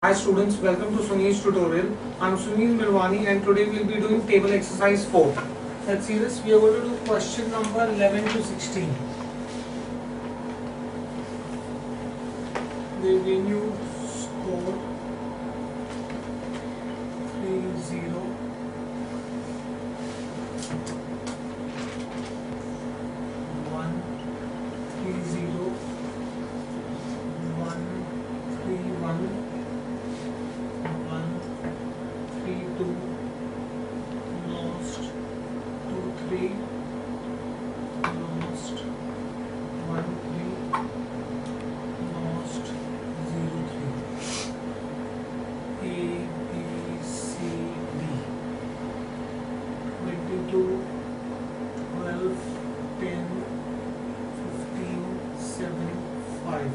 Hi students, welcome to Sunil's tutorial. I'm Sunil Mirwani and today we'll be doing table exercise 4. Let's see this. We are going to do question number 11 to 16. The venue scored 3-0. One 3-0. 1-3-1. 1-3-2, lost 2-3, lost 1-3, lost 0-3. A, B, C, D. 22, 12, 10, 15, 7, 5.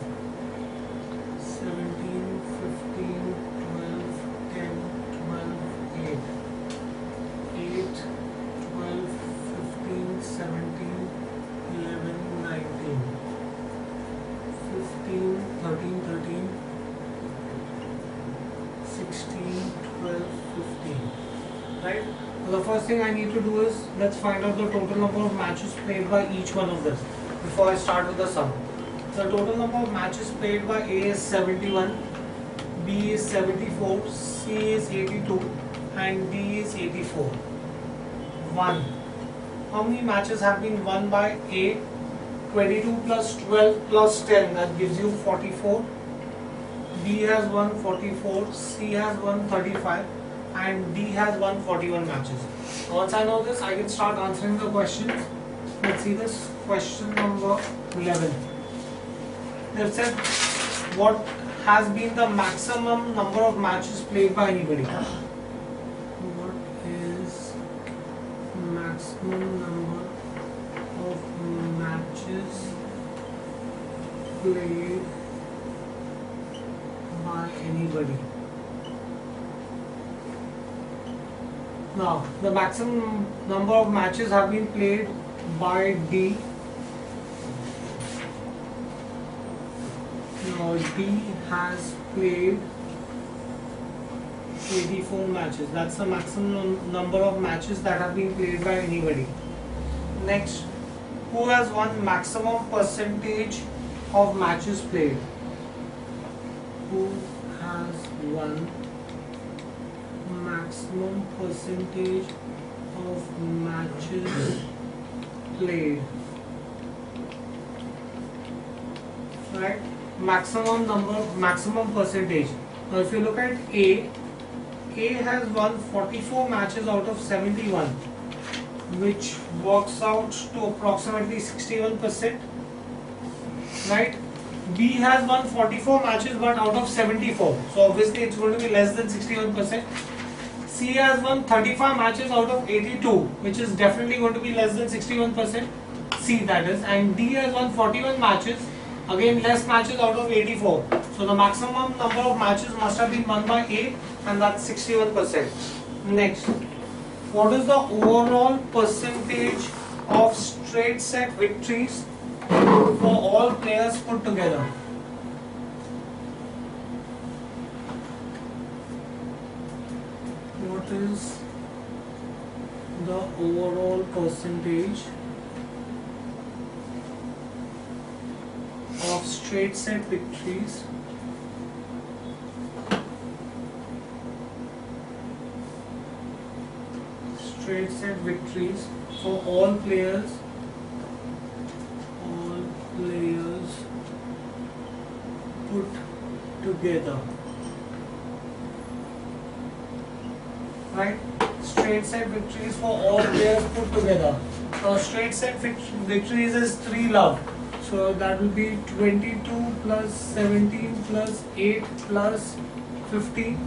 17, 15, 12, 10, 12, 8, 8, 12, 15, 17, 11, 19, 15, 13, 13, 16, 12, 15. Right? So the first thing I need to do is let's find out the total number of matches played by each one of this before I start with the sum. The total number of matches played by A is 71, B is 74, C is 82 and D is 84. 1. How many matches have been won by A? 22 plus 12 plus 10, that gives you 44. B has won 44, C has won 35 and D has won 41 matches. Once I know this, I can start answering the questions. Let's see this. Question number 11. They've said what has been the maximum number of matches played by anybody. What is maximum number of matches played by anybody? Now, the maximum number of matches have been played by D. Now, D has played 84 matches. That's the maximum number of matches that have been played by anybody. Next, who has won maximum percentage of matches played? Who has won maximum percentage of matches played? Right? Maximum percentage. Now if you look at A has won 44 matches out of 71, which works out to approximately 61%. Right? B has won 44 matches but out of 74, so obviously it's going to be less than 61%. C has won 35 matches out of 82, which is definitely going to be less than 61%. C, that is. And D has won 41 matches, again less matches out of 84. So the maximum number of matches must have been won by A, and that's 61%. Next, what is the overall percentage of straight set victories for all players put together? What is the overall percentage of straight set victories for all players put together? Right? Straight set victories for all players put together. Now straight set victories is 3 love. So that will be 22 plus 17 plus 8 plus 50.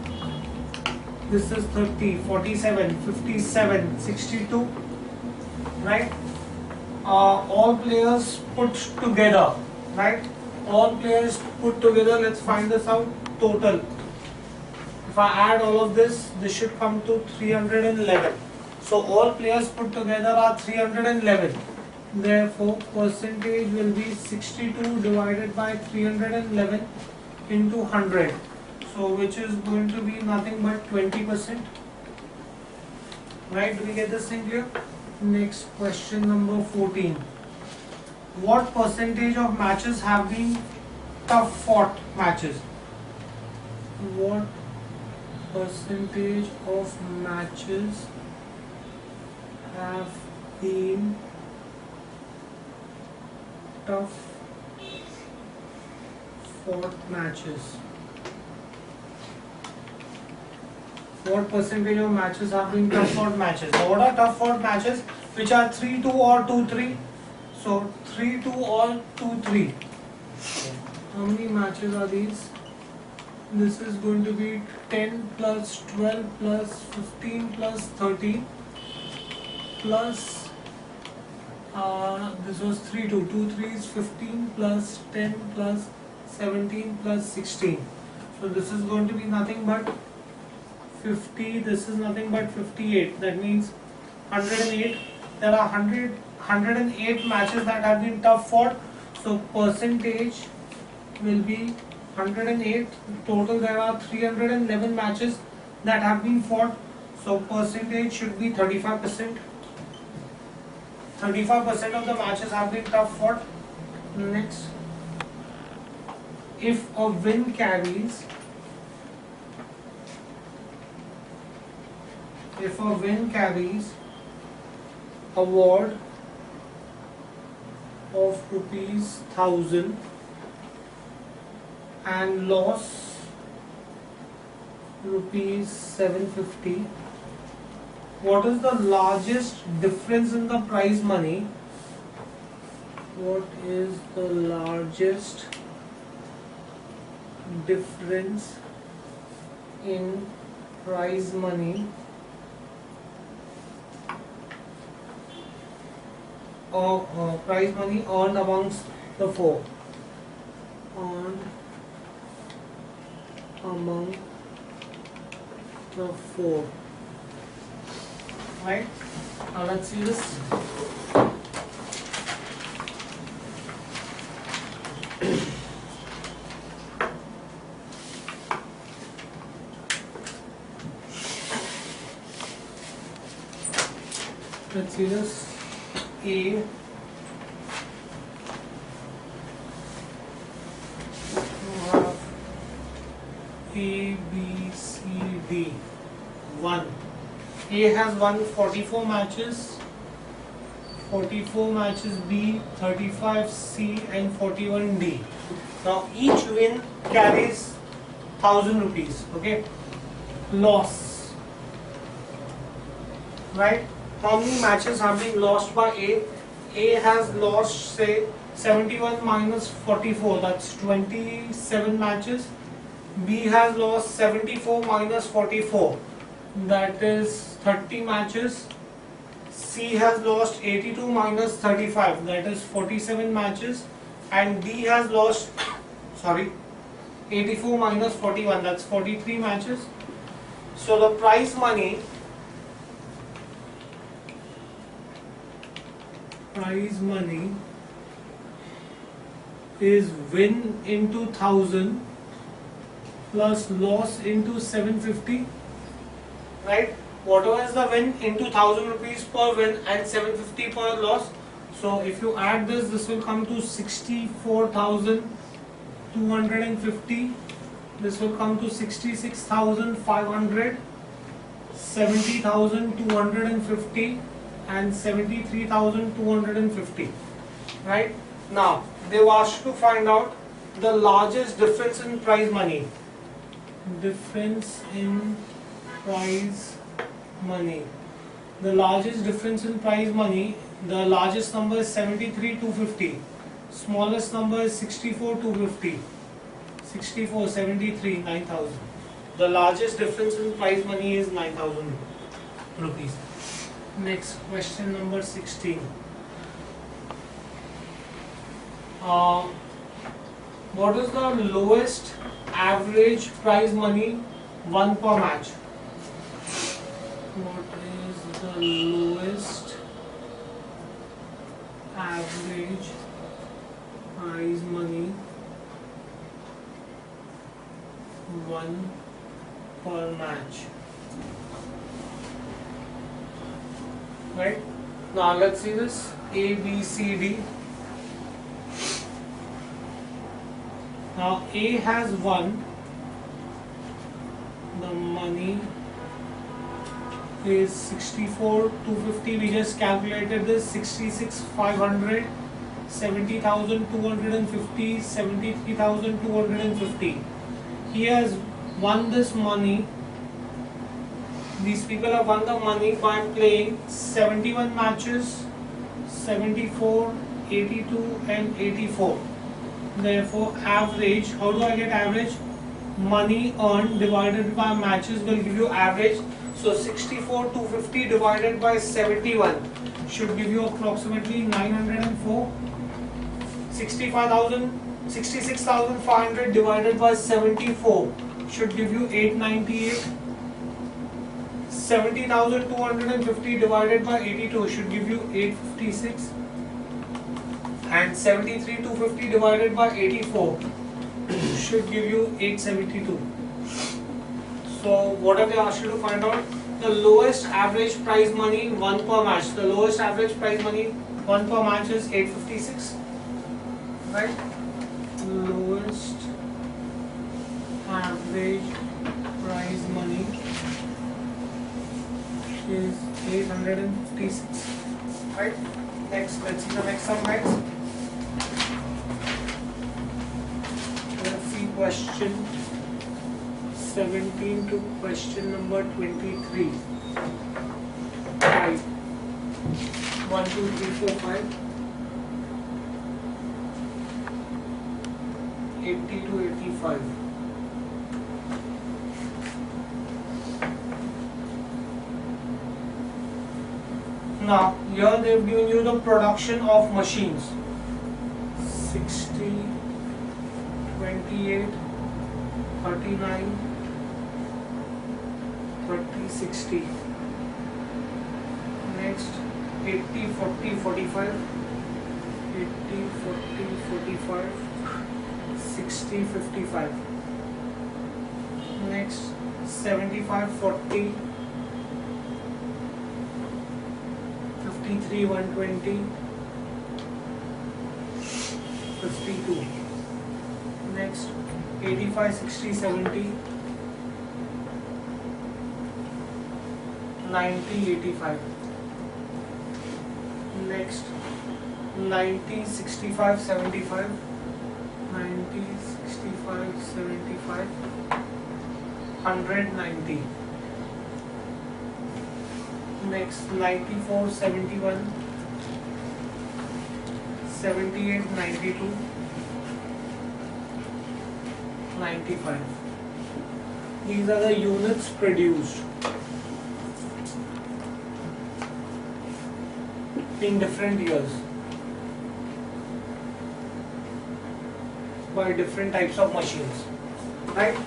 This is 30, 47, 57, 62. Right? All players put together. Right? All players put together. Let's find this out. Total. If I add all of this, this should come to 311. So all players put together are 311. Therefore, percentage will be 62 divided by 311 into 100. So which is going to be nothing but 20%. Right? Do we get this thing clear? Next question number 14. What percentage of matches have been tough fought matches? What percentage of matches have been tough fought matches? What percentage of matches have been tough fought matches? So what are tough fought matches? Which are 3-2 or 2-3? So 3-2 or 2-3. How many matches are these? This is going to be 10 plus 12 plus 15 plus 13 plus this was 3-2. 2-3 is 15 plus 10 plus 17 plus 16. So this is going to be nothing but 50. This is nothing but 58. That means 108. There are 108 matches that have been tough fought. So percentage will be 108. Total there are 311 matches that have been fought. So percentage should be 35%. 35% of the matches have been tough fought. Next, if a win carries award of ₹1,000 and loss ₹750, what is the largest difference in the prize money? What is the largest difference in prize money or prize money earned amongst the four? Earned among the four. Right? Now let's see this. Let's see this. A, A, B, C, D. 1. A has won 44 matches, 44 matches B, 35 C and 41 D. Now each win carries 1,000 rupees. Okay. Loss. Right? How many matches have been lost by A? A has lost, say, 71 minus 44, that's 27 matches. B has lost 74 minus 44, that is 30 matches. C has lost 82 minus 35, that is 47 matches. And D has lost, 84 minus 41, that's 43 matches. So the prize money is win into 1,000 plus loss into 750, right? Whatever is the win into 1,000 rupees per win and 750 per loss. So if you add this will come to 64,250. This will come to 66,500, 70,250 and 73,250. Right? Now they've asked to find out the largest difference in prize money. Difference in prize money. The largest difference in prize money, the largest number is 73,250. Smallest number is 64,250. 64, 73, 9,000. The largest difference in prize money is 9,000 rupees. Next, question number 16. What is the lowest average prize money won per match? What is the lowest average prize money 1 per match. Right? Now let's see this A, B, C, D. Now A has 1. The money is 64,250. We just calculated this. 66,500, 70,250, 73,250. He has won this money. These people have won the money by playing 71 matches, 74, 82 and 84. Therefore average, how do I get average? Money earned divided by matches will give you average. So 64,250 divided by 71 should give you approximately 904. 66,500 divided by 74 should give you 898. 70,250 divided by 82 should give you 856. And 73,250 divided by 84 should give you 872. So what have they asked you to find out? The lowest average prize money 1 per match. The lowest average prize money 1 per match is 856. Right? Lowest average prize money is 856. Right? Next, let's see the next sum, guys. Let's see question 17 to question number 23. 5. 1, 2, 3, 4, 5. 80 to 85. Now, here they have given you the production of machines. 60, 28, 39, 30, 60. Next, 80, 40, 45. 80, 40, 45. 60, 55. Next, 75, 40. 53, 120, 52. Next, 85, 60, 70, 90, 85. Next, 90, 65, 75, 90, 65, 75, 190. Next, 94, 71, 78, 92, 95. These are the units produced in different years by different types of machines. Right?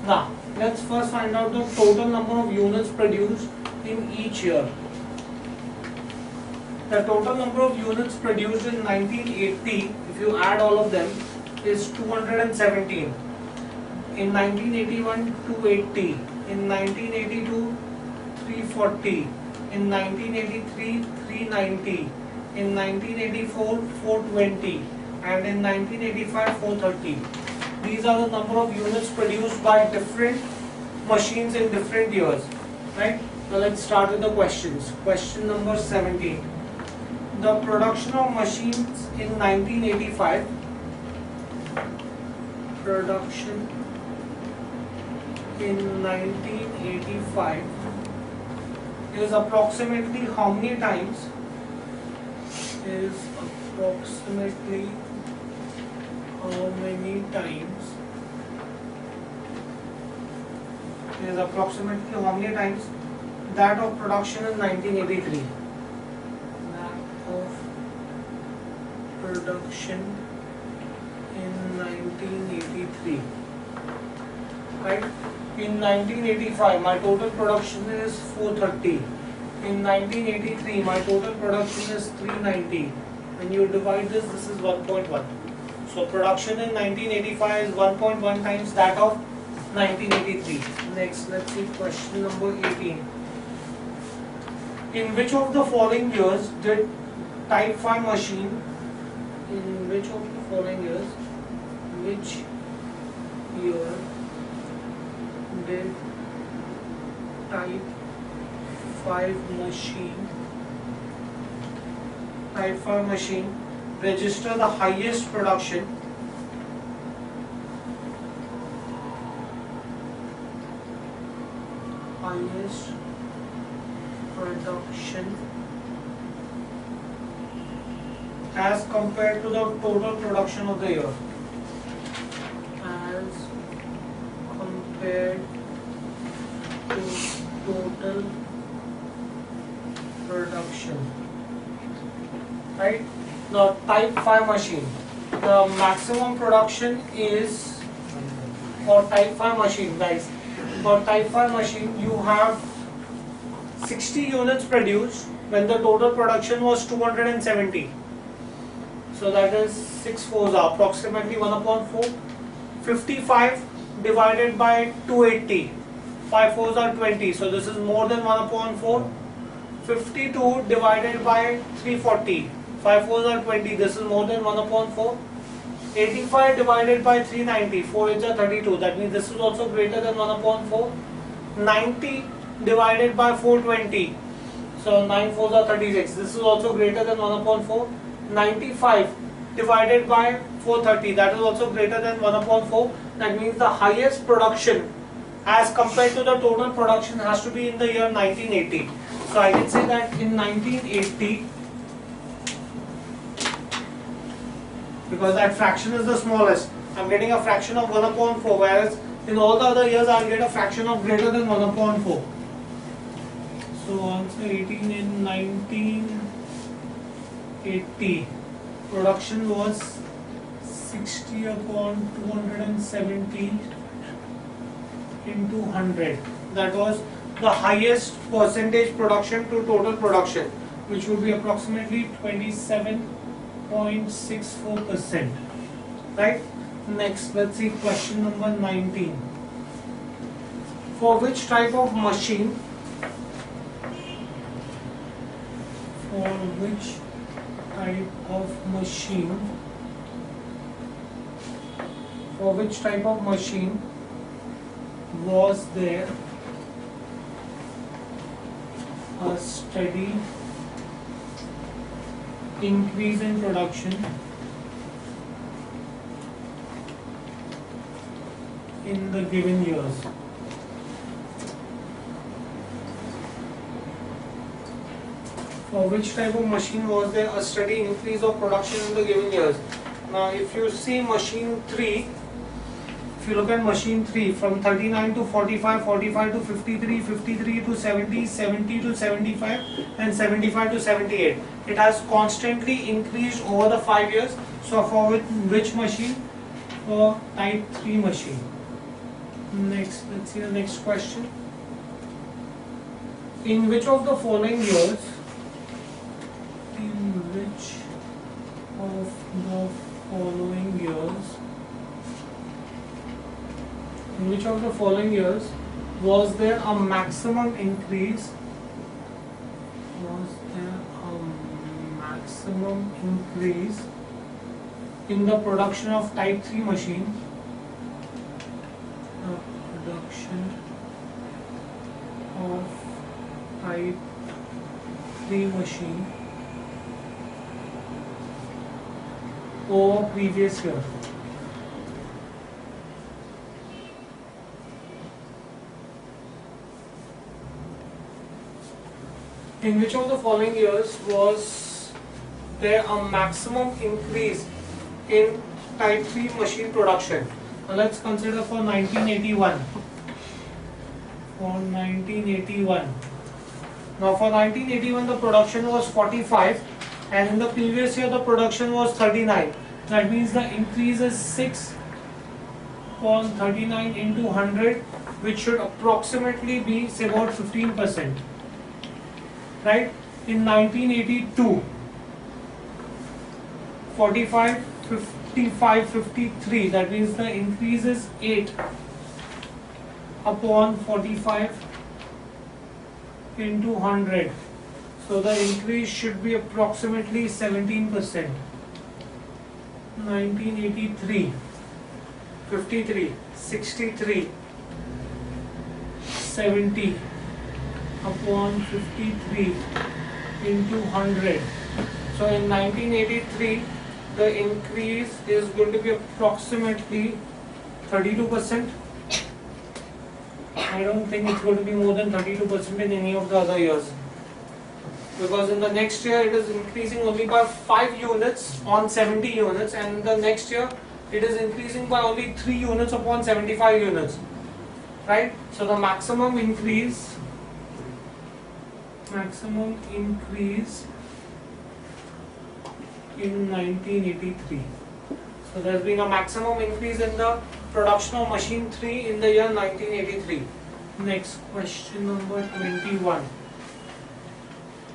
Now, let's first find out the total number of units produced in each year. The total number of units produced in 1980, if you add all of them, is 217. In 1981, 280. In 1982, 340. In 1983, 390. In 1984, 420. And in 1985, 430. These are the number of units produced by different machines in different years. Right? Now let's start with the questions. Question number 17. The production of machines in 1985. Production in 1985 is approximately how many times? Is approximately how many times? Is approximately how many times that of production in 1983? That of production in 1983. Right? In 1985, my total production is 430. In 1983, my total production is 390. When you divide this is 1.1. So production in 1985 is 1.1 times that of 1983. Next, let's see question number 18. In which of the following years did Type 5 machine, in which of the following years, which year did Type 5 machine register the highest production as compared to the total production of the year, as compared to total production. Right? Now, Type 5 machine, the maximum production is for Type 5 machine, guys. For Type 5 machine, you have 60 units produced when the total production was 270. So that is 6 fours are approximately 1 upon 4. 55 divided by 280. 5 fours are 20. So this is more than 1 upon 4. 52 divided by 340. 5 fours are 20. This is more than 1 upon 4. 85 divided by 390. 4 8s are 32. That means this is also greater than 1 upon 4. 90 divided by 420. So 9 fours are 36. This is also greater than 1 upon 4. 95 divided by 430. That is also greater than 1 upon 4. That means the highest production as compared to the total production has to be in the year 1980. So I can say that in 1980, because that fraction is the smallest, I'm getting a fraction of 1 upon 4, whereas in all the other years I'll get a fraction of greater than 1 upon 4. So answer 18, in 1980, production was 60 upon 270 into 100. That was the highest percentage production to total production, which would be approximately 27.64%. Right? Next, let's see question number 19. For which type of machine? For which type of machine? For which type of machine was there a steady increase in production in the given years? For which type of machine was there a steady increase of production in the given years? Now, if you see machine 3, if you look at machine 3, from 39 to 45, 45 to 53, 53 to 70, 70 to 75, and 75 to 78. It has constantly increased over the 5 years. So, for which machine? For type 3 machine. Next, let's see the next question. In which of the following years? In which of the following years? In which of the following years was there a maximum increase? Was there a maximum increase in the production of type 3 machine? The production of type 3 machine over previous year. In which of the following years was there a maximum increase in type 3 machine production? Now let's consider for 1981. For 1981. Now for 1981 the production was 45 and in the previous year the production was 39. That means the increase is 6 upon 39 into 100, which should approximately be say about 15%. Right? In 1982, 45, 55, 53, that means the increase is 8 upon 45 into 100. So the increase should be approximately 17%. 1983, 53, 63, 70 upon 53 into 100. So in 1983, the increase is going to be approximately 32%. I don't think it's going to be more than 32% in any of the other years. Because in the next year it is increasing only by 5 units on 70 units, and the next year it is increasing by only 3 units upon 75 units. Right? So the maximum increase in 1983. So there has been a maximum increase in the production of machine 3 in the year 1983. Next, question number 21.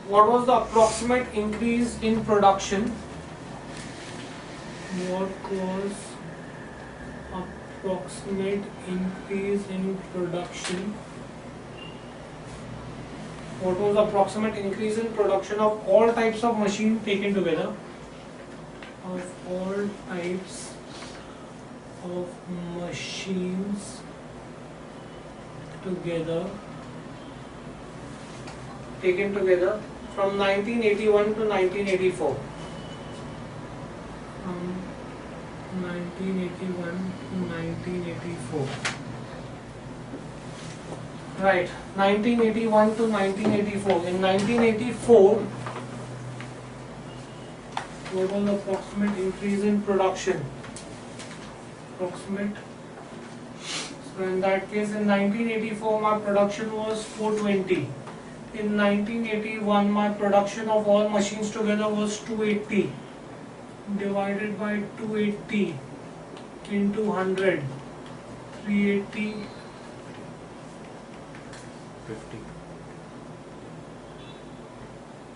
What was the approximate increase in production? What was approximate increase in production? What was the approximate increase in production of all types of machine taken together? Of all types of machines taken together from 1981 to 1984. From 1981 to 1984. Right, 1981 to 1984. In 1984, what was the approximate increase in production? Approximate. So in that case, in 1984, my production was 420. In 1981, my production of all machines together was 280. Divided by 280 into 100. 380.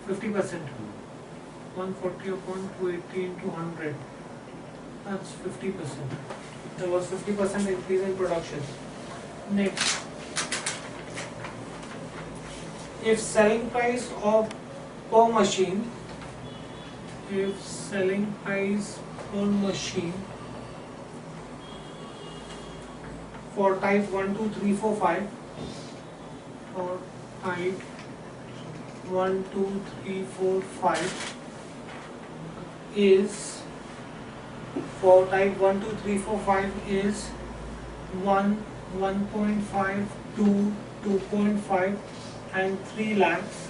50%. 140 upon 280 into 100. That's 50%. There was 50% increase in production. Next, if selling price of per machine, for type 1, 2, 3, 4, 5, for type 1, 2, 3, 4, 5 is, for type 1, 2, 3, 4, 5 is 1, 1.5, 2, 2.5 and 3 lakhs.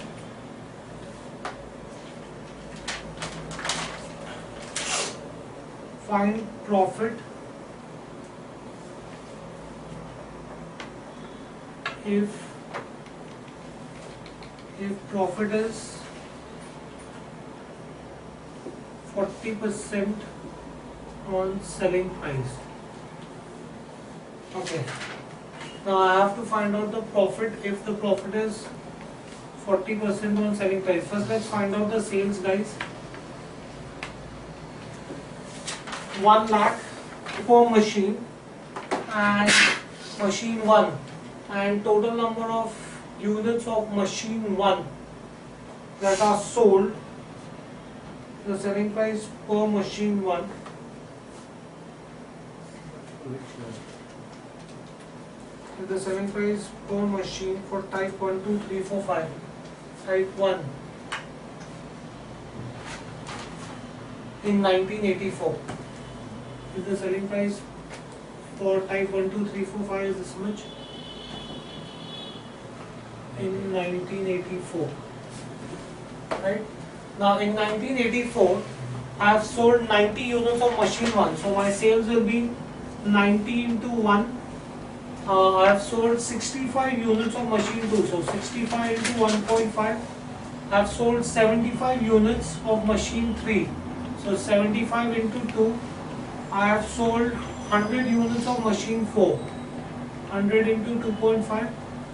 Find profit if profit is 40% on selling price. Okay. Now I have to find out the profit if the profit is 40% on selling price. First let's find out the sales, guys. 1 lakh per machine and machine 1, and total number of units of machine 1 that are sold. The selling price per machine 1 the selling price per machine for type 1, 2, 3, 4, 5. Type 1 in 1984. Is the selling price for type 1, 2, 3, 4, 5 is this much? In 1984. Right? Now in 1984, I have sold 90 units of machine 1. So my sales will be 90 into 1. I have sold 65 units of machine 2. So 65 into 1.5. I have sold 75 units of machine 3. So 75 into 2. I have sold 100 units of machine 4. 100 into 2.5.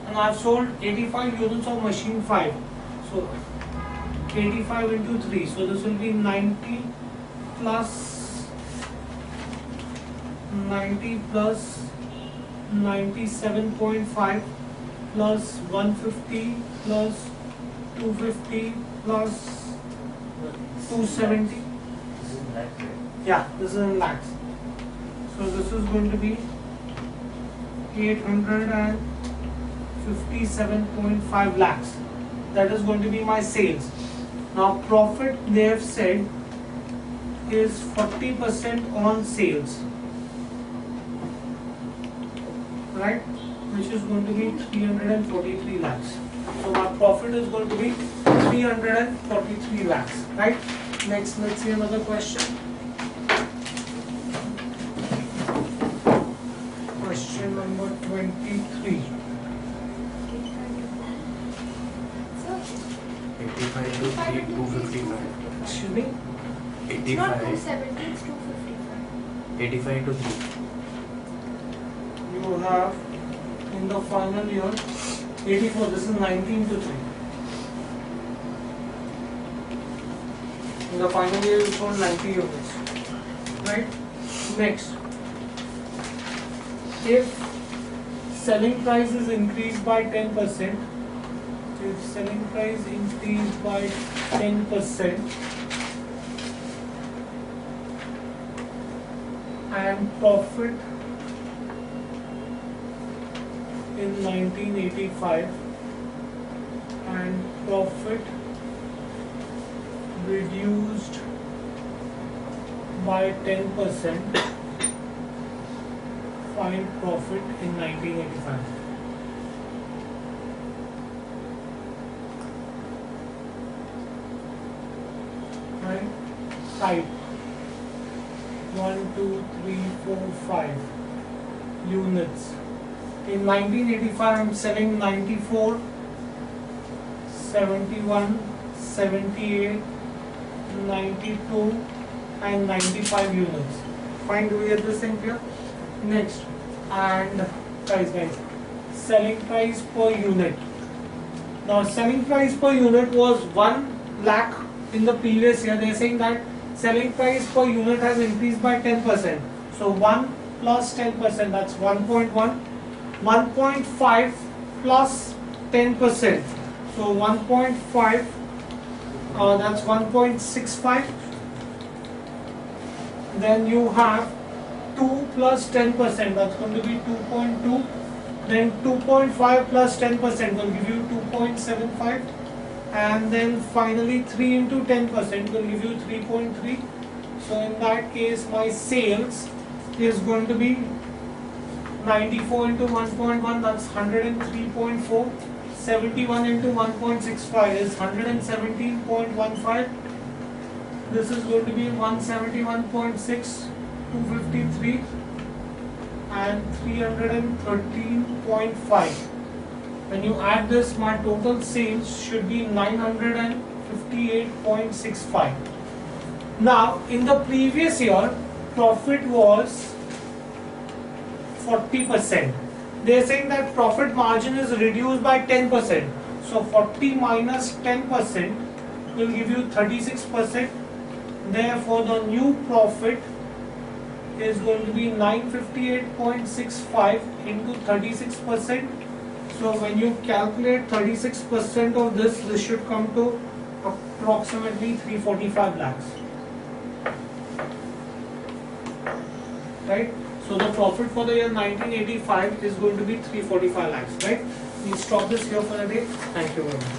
And I have sold 85 units of machine 5. So 85 into 3. So this will be 90 plus 97.5 plus 150 plus 250 plus 270. This is lakhs, right? Yeah, this is in lakhs. So this is going to be 857.5 lakhs. That is going to be my sales. Now profit they have said is 40% on sales, right? Which is going to be 343 lakhs. So my profit is going to be 343 lakhs, right? Next, let's see another question. Question number 23. 85 to 3, 255. Excuse me? It's not 85, 270, it's 255. 85 to 3. You have in the final year 84. This is 19 to 3. In the final year you sold 90 units, right? Next, if selling price is increased by 10%, if selling price increased by 10% and profit in 1985 and profit reduced by 10%, find profit in 1985. Right? Type 1, 2, 3, 4, 5 units. In 1985, I'm selling 94, 71, 78, 92, and 95 units. Fine, do we get this thing here? Next, and guys, selling price per unit. Now, selling price per unit was 1 lakh in the previous year. They are saying that selling price per unit has increased by 10%. So 1 plus 10%, that's 1.1. 1.5 plus 10%. So 1.5, that's 1.65. Then you have 2 plus 10%, that's going to be 2.2. Then 2.5 plus 10% will give you 2.75. And then finally 3 into 10% will give you 3.3. So in that case my sales is going to be 94 into 1.1, that's 103.4. 71 into 1.65 is 117.15. This is going to be 171.6, 253 and 313.5. When you add this, my total sales should be 958.65. Now, in the previous year, profit was 40%. They are saying that profit margin is reduced by 10%. So 40 minus 10% will give you 36%. Therefore, the new profit is going to be 958.65 into 36%. So when you calculate 36% of this should come to approximately 345 lakhs. Right? So the profit for the year 1985 is going to be 345 lakhs, right? We stop this here for the day. Thank you very much.